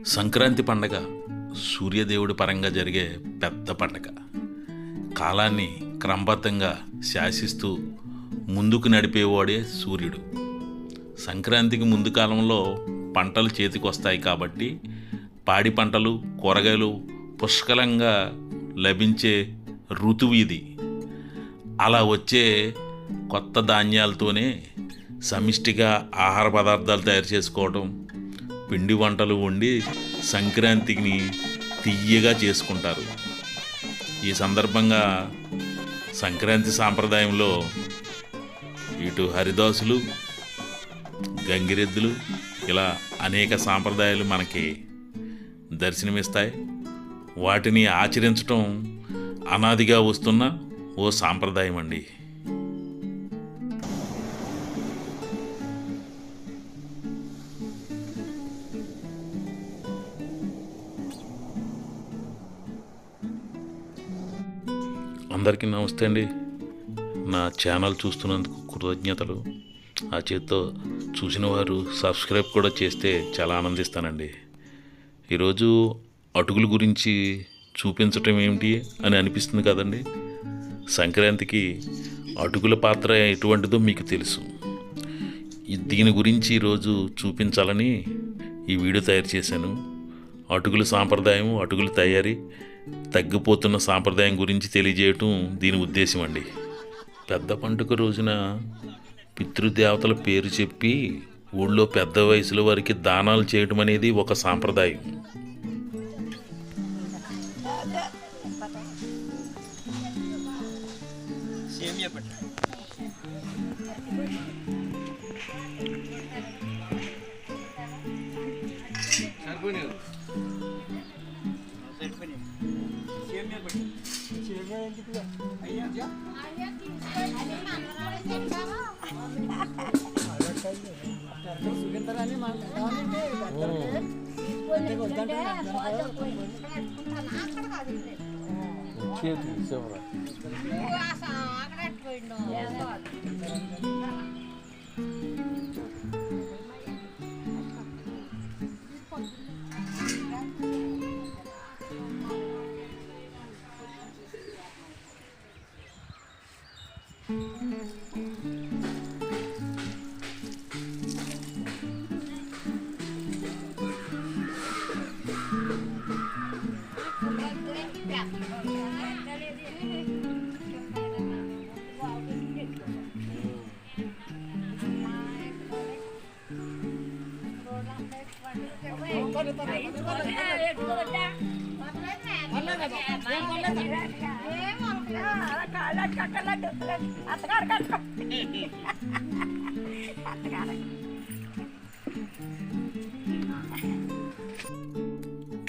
సంక్రాంతి పండగ సూర్యదేవుడి పరంగా జరిగే పెద్ద పండగ. కాలాన్ని క్రమబద్ధంగా శాసిస్తూ ముందుకు నడిపేవాడే సూర్యుడు. సంక్రాంతికి ముందు కాలంలో పంటలు చేతికొస్తాయి కాబట్టి పాడి పంటలు, కూరగాయలు పుష్కలంగా లభించే ఋతువు ఇది. అలా వచ్చే కొత్త ధాన్యాలతోనే సమిష్టిగా ఆహార పదార్థాలు తయారు చేసుకోవడం, పిండి వంటలు వండి సంక్రాంతిని తియ్యగా చేసుకుంటారు. ఈ సందర్భంగా సంక్రాంతి సాంప్రదాయంలో ఇటు హరిదాసులు, గంగిరెద్దులు ఇలా అనేక సాంప్రదాయాలు మనకి దర్శనమిస్తాయి. వాటిని ఆచరించటం అనాదిగా వస్తున్న ఓ సాంప్రదాయం అండి. అందరికీ నమస్తే అండి. నా ఛానల్ చూస్తున్నందుకు కృతజ్ఞతలు. ఆ చేత్తో చూసిన వారు సబ్స్క్రైబ్ కూడా చేస్తే చాలా ఆనందిస్తానండి. ఈరోజు అటుకుల గురించి చూపించటం ఏమిటి అని అనిపిస్తుంది కదండి. సంక్రాంతికి అటుకుల పాత్ర ఎటువంటిదో మీకు తెలుసు. దీని గురించి ఈరోజు చూపించాలని ఈ వీడియో తయారు చేశాను. అటుకుల సాంప్రదాయం, అటుకుల తయారీ, తగ్గిపోతున్న సాంప్రదాయం గురించి తెలియజేయటం దీని ఉద్దేశం అండి. పెద్ద పండుగ రోజున పితృదేవతల పేరు చెప్పి ఊళ్ళో పెద్ద వయసుల వారికి దానాలు చేయడం అనేది ఒక సాంప్రదాయం.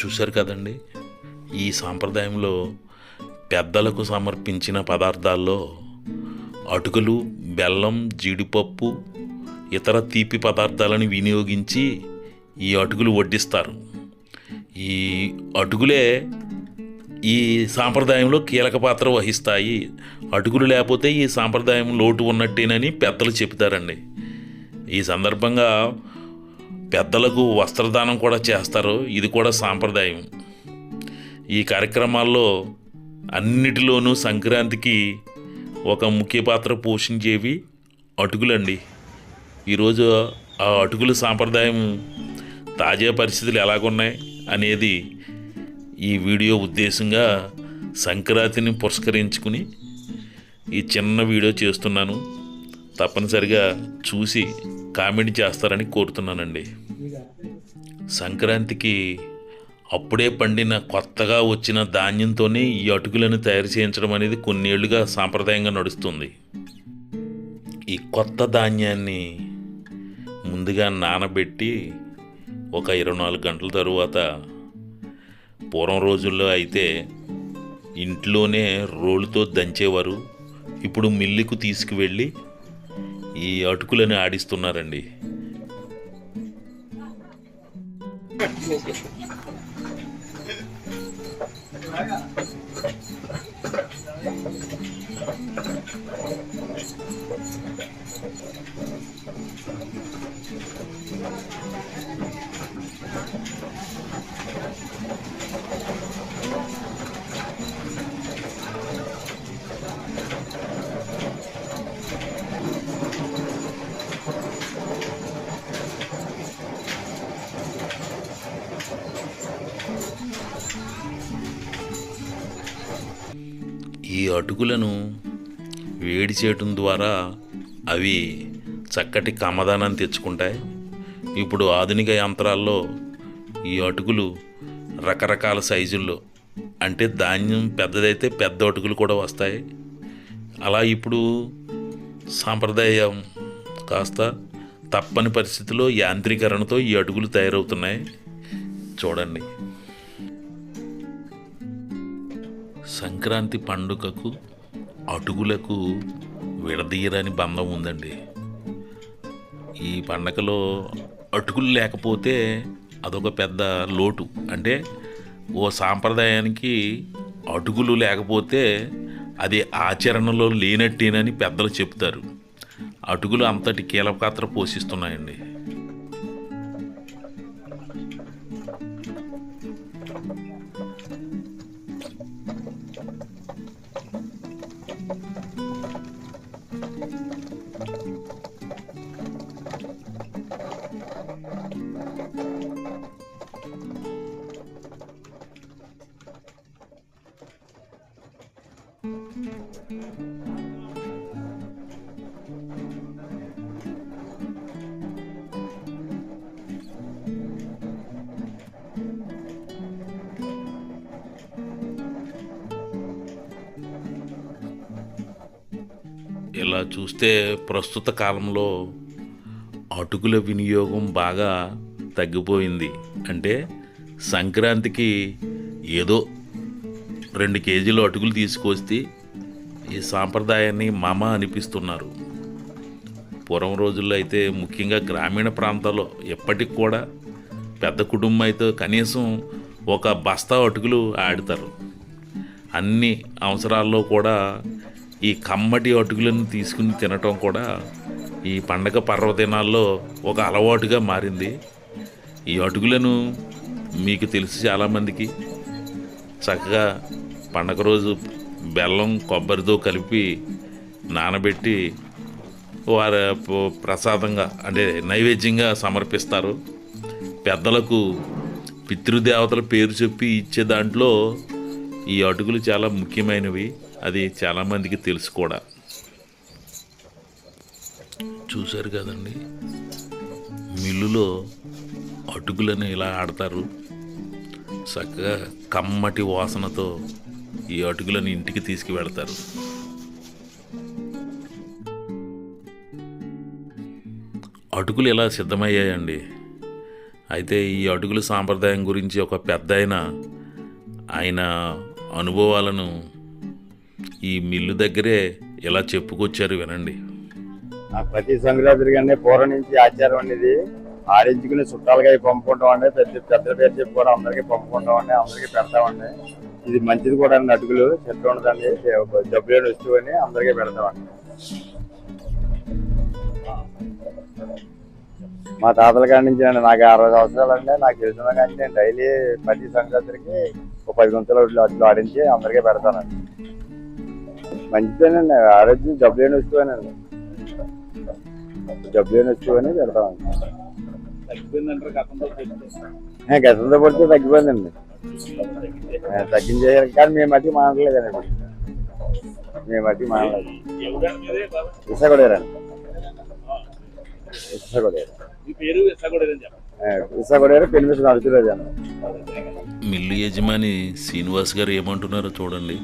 చూశారు కదండి. ఈ సాంప్రదాయంలో పెద్దలకు సమర్పించిన పదార్థాల్లో అటుకులు, బెల్లం, జీడిపప్పు, ఇతర తీపి పదార్థాలను వినియోగించి ఈ అటుకులు వడ్డిస్తారు. ఈ అటుకులే ఈ సాంప్రదాయంలో కీలక పాత్ర వహిస్తాయి. అటుకులు లేకపోతే ఈ సాంప్రదాయం లోటు ఉన్నట్టేనని పెద్దలు చెప్తారండి. ఈ సందర్భంగా పెద్దలకు వస్త్రదానం కూడా చేస్తారు. ఇది కూడా సాంప్రదాయం. ఈ కార్యక్రమాల్లో అన్నిటిలోనూ సంక్రాంతికి ఒక ముఖ్య పాత్ర పోషించేవి అటుకులండి. ఈరోజు ఆ అటుకుల సాంప్రదాయం తాజా పరిస్థితులు ఎలాగున్నాయి అనేది ఈ వీడియో ఉద్దేశంగా సంక్రాంతిని పురస్కరించుకుని ఈ చిన్న వీడియో చేస్తున్నాను. తప్పనిసరిగా చూసి కామెంట్ చేస్తారని కోరుతున్నానండి. సంక్రాంతికి అప్పుడే పండిన కొత్తగా వచ్చిన ధాన్యంతోనే ఈ అటుకులను తయారు చేయించడం అనేది కొన్నేళ్లుగా సాంప్రదాయంగా నడుస్తుంది. ఈ కొత్త ధాన్యాన్ని ముందుగా నానబెట్టి ఒక 24 గంటల తరువాత, పూర్వం రోజుల్లో అయితే ఇంట్లోనే రోలుతో దంచేవారు. ఇప్పుడు మిల్లుకు తీసుకువెళ్ళి ఈ అటుకులను ఆడిస్తున్నారండి. ఈ అటుకులను వేడి చేయటం ద్వారా అవి చక్కటి కమ్మదనాన్ని తెచ్చుకుంటాయి. ఇప్పుడు ఆధునిక యంత్రాల్లో ఈ అటుకులు రకరకాల సైజుల్లో, అంటే ధాన్యం పెద్దదైతే పెద్ద అటుకులు కూడా వస్తాయి. అలా ఇప్పుడు సాంప్రదాయం కాస్త తప్పని పరిస్థితిలో యాంత్రీకరణతో ఈ అటుకులు తయారవుతున్నాయి. చూడండి, సంక్రాంతి పండుగకు అటుకులకు విడదీయరాని బంధం ఉందండి. ఈ పండగలో అటుకులు లేకపోతే అదొక పెద్ద లోటు. అంటే ఓ సాంప్రదాయానికి అటుకులు లేకపోతే అది ఆచరణలో లేనట్టేనని పెద్దలు చెప్తారు. అటుకులు అంతటి కీలక పాత్ర పోషిస్తున్నాయండి. ఇలా చూస్తే ప్రస్తుత కాలంలో అటుకుల వినియోగం బాగా తగ్గిపోయింది. అంటే సంక్రాంతికి ఏదో 2 కేజీలు అటుకులు తీసుకొస్తే ఈ సాంప్రదాయాన్ని మమ అనిపిస్తున్నారు. పూర్వం రోజుల్లో అయితే ముఖ్యంగా గ్రామీణ ప్రాంతాల్లో ఎప్పటికి కూడా పెద్ద కుటుంబం అయితే కనీసం ఒక బస్తా అటుకులు ఆడతారు. అన్ని అవసరాల్లో కూడా ఈ కమ్మటి అటుకులను తీసుకుని తినటం కూడా ఈ పండగ పర్వదినాల్లో ఒక అలవాటుగా మారింది. ఈ అటుకులను మీకు తెలుసు చాలామందికి చక్కగా పండగ రోజు బెల్లం కొబ్బరితో కలిపి నానబెట్టి వారి ప్రసాదంగా అంటే నైవేద్యంగా సమర్పిస్తారు. పెద్దలకు పితృదేవతల పేరు చెప్పి ఇచ్చే దాంట్లో ఈ అటుకులు చాలా ముఖ్యమైనవి. అది చాలామందికి తెలుసు కూడా. చూశారు కదండి, మిల్లులో అటుకులను ఇలా ఆడతారు. చక్కగా కమ్మటి వాసనతో ఈ అటుకులను ఇంటికి తీసుకువెళ్తారు. అటుకులు ఇలా సిద్ధమయ్యాయండి. అయితే ఈ అటుకుల సాంప్రదాయం గురించి ఒక పెద్ద ఆయన అనుభవాలను ఈ మిల్లు దగ్గరే ఇలా చెప్పుకొచ్చారు, వినండి. ప్రతి సంక్రాంతి కానీ పూర్వం నుంచి ఆచారం అనేది ఆడించుకుని చుట్టాలుగా పంపుకుంటాం అండి. పెద్దల పేరు చెప్పి కూడా అందరికీ పంపుకుంటాం అండి, అందరికీ పెడతామండి. ఇది మంచిది కూడా అండి. అటుకులు చెట్టు ఉండదండి, జబ్బు లేని వస్తువు అని అందరికీ పెడతామండి. మా తాతల కాడి నుంచి అండి, నాకు 60 సంవత్సరాలు అండి. నాకు తెలిసిన కానీ నేను డైలీ ప్రతి సంక్రాంతికి ఒక 10 గుంతలు అట్లు ఆడించి అందరికీ పెడతానండి. మంచిదేనండి, ఆరోగ్యం జబ్బు లేని వస్తువేనండి, జబ్బు లేని వస్తువు అని పెడతామండి. గతంతో పడితే తగ్గిపోయిందండి, తగ్గించేయాలి. కానీ మేము మట్టి మానట్లేదండి. మేము మట్టి మానలేదు. విశాఖడేరండి, విశాఖడేరు పెళ్లి నడుచులేదు అండి. మిల్లు యజమాని శ్రీనివాస్ గారు ఏమంటున్నారో చూడండి.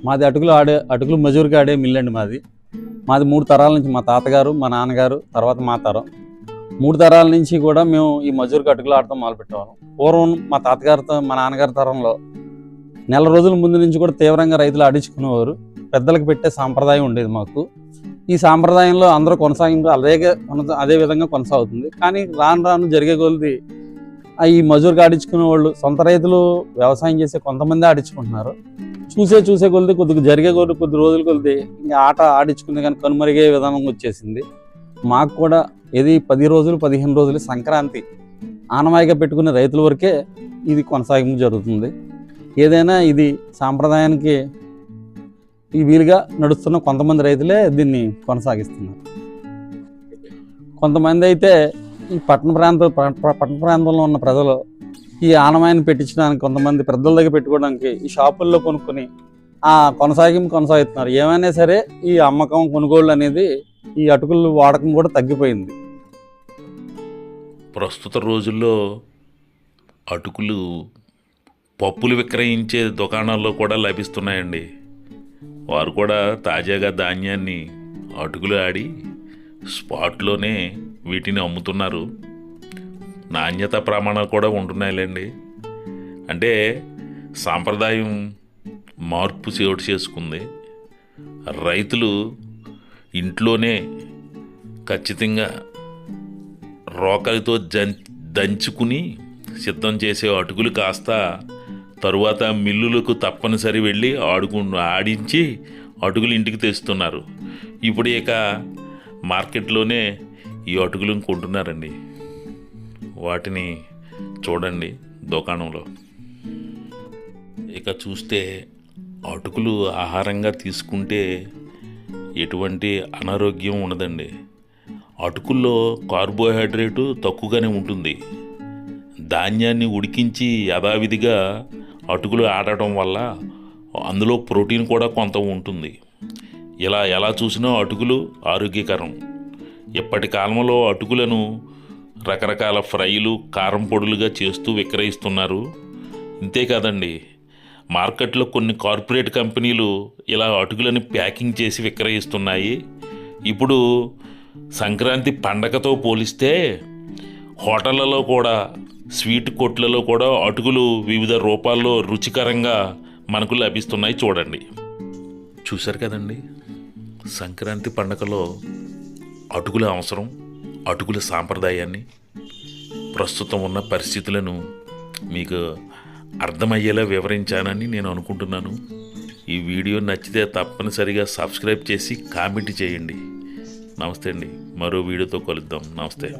మాది అటుకులు మజూరికి ఆడే మిల్లు అండి. మాది 3 తరాల నుంచి, మా తాతగారు, మా నాన్నగారు, తర్వాత మా తరం, 3 తరాల నుంచి కూడా మేము ఈ మజూరికి అటుకులు ఆడటం మొదలుపెట్టేవాళ్ళం. పూర్వం మా తాతగారితో మా నాన్నగారి తరంలో నెల రోజుల ముందు నుంచి కూడా తీవ్రంగా రైతులు ఆడించుకునేవారు. పెద్దలకు పెట్టే సాంప్రదాయం ఉండేది మాకు. ఈ సాంప్రదాయంలో అందరూ కొనసాగింపు అదే విధంగా కొనసాగుతుంది. కానీ రాను జరిగే కొద్ది ఈ మజూరికి ఆడించుకునే వాళ్ళు, సొంత రైతులు వ్యవసాయం చేసే కొంతమంది ఆడించుకుంటున్నారు. చూసే కొద్దిగా జరిగే కొద్ది రోజుల కొద్ది ఇంకా ఆట ఆడించుకుంది కానీ కనుమరిగే విధానం వచ్చేసింది. మాకు కూడా ఇది 10 రోజులు 15 రోజులు సంక్రాంతి ఆనవాయిగా పెట్టుకునే రైతుల వరకే ఇది కొనసాగింపు జరుగుతుంది. ఏదైనా ఇది సాంప్రదాయానికి ఈ వీలుగా నడుస్తున్న కొంతమంది రైతులే దీన్ని కొనసాగిస్తున్నారు. కొంతమంది అయితే ఈ పట్టణ ప్రాంతంలో ఉన్న ప్రజలు ఈ ఆనవాయిని పెట్టించడానికి, కొంతమంది పెద్దల దగ్గర పెట్టుకోవడానికి ఈ షాపుల్లో కొనుక్కొని కొనసాగిస్తున్నారు. ఏమైనా సరే ఈ అమ్మకం కొనుగోళ్ళు అనేది ఈ అటుకులు వాడకం కూడా తగ్గిపోయింది. ప్రస్తుత రోజుల్లో అటుకులు పప్పులు విక్రయించే దుకాణాల్లో కూడా లభిస్తున్నాయండి. వారు కూడా తాజాగా ధాన్యాన్ని అటుకులు ఆడి స్పాట్లోనే వీటిని అమ్ముతున్నారు. నాణ్యత ప్రమాణాలు కూడా ఉంటున్నాయిలేండి. అంటే సాంప్రదాయం మార్పు చోటు చేసుకుంది. రైతులు ఇంట్లోనే ఖచ్చితంగా రోకలితో దంచుకుని సిద్ధం చేసే అటుకులు కాస్త తరువాత మిల్లులకు తప్పనిసరి వెళ్ళి ఆడించి అటుకులు ఇంటికి తెస్తున్నారు. ఇప్పుడు ఇక మార్కెట్లోనే ఈ అటుకులను కొంటున్నారండి. వాటిని చూడండి దుకాణంలో. ఇక చూస్తే అటుకులు ఆహారంగా తీసుకుంటే ఎటువంటి అనారోగ్యం ఉండదండి. అటుకుల్లో కార్బోహైడ్రేటు తక్కువగానే ఉంటుంది. ధాన్యాన్ని ఉడికించి యథావిధిగా అటుకులు ఆడటం వల్ల అందులో ప్రోటీన్ కూడా కొంత ఉంటుంది. ఇలా ఎలా చూసినా అటుకులు ఆరోగ్యకరం. ఇప్పటి కాలంలో అటుకులను రకరకాల ఫ్రైలు, కారం పొడులుగా చేస్తూ విక్రయిస్తున్నారు. ఇంతేకాదండి, మార్కెట్లో కొన్ని కార్పొరేట్ కంపెనీలు ఇలా అటుకులని ప్యాకింగ్ చేసి విక్రయిస్తున్నాయి. ఇప్పుడు సంక్రాంతి పండగతో పోలిస్తే హోటళ్లలో కూడా, స్వీట్ కొట్లలో కూడా అటుకులు వివిధ రూపాల్లో రుచికరంగా మనకు లభిస్తున్నాయి. చూడండి, చూశారు కదండి, సంక్రాంతి పండగలో అటుకుల అవసరం, అటుకుల సాంప్రదాయాన్ని, ప్రస్తుతం ఉన్న పరిస్థితులను మీకు అర్థమయ్యేలా వివరించానని నేను అనుకుంటున్నాను. ఈ వీడియో నచ్చితే తప్పనిసరిగా సబ్స్క్రైబ్ చేసి కామెంట్ చేయండి. నమస్తే అండి. మరో వీడియోతో కలుద్దాం. నమస్తే.